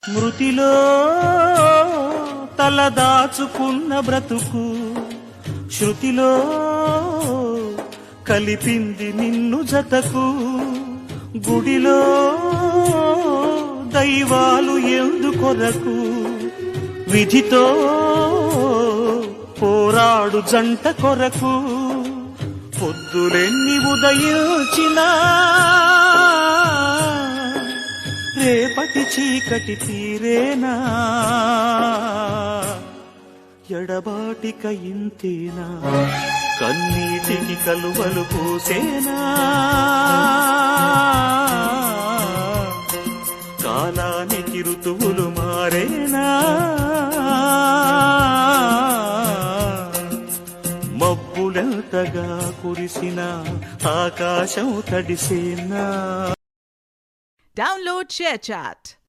మృతిలో తలదాచుకున్న బ్రతుకు శృతిలో కలిపింది నిన్ను జతకు. గుడిలో దైవాలు ఎందుకొరకు విధితో పోరాడు జంట కొరకు. పొద్దులెన్ని ఉదయించినా రేపటి చీకటి తీరేనా, ఎడబాటిక ఇంతేనా, కన్నీటికి కలువలు పూసేనా. కాలానికి ఋతువులు మారేనా, మబ్బులెంతగా కురిసినా ఆకాశం తడిసేనా. Download ShareChat.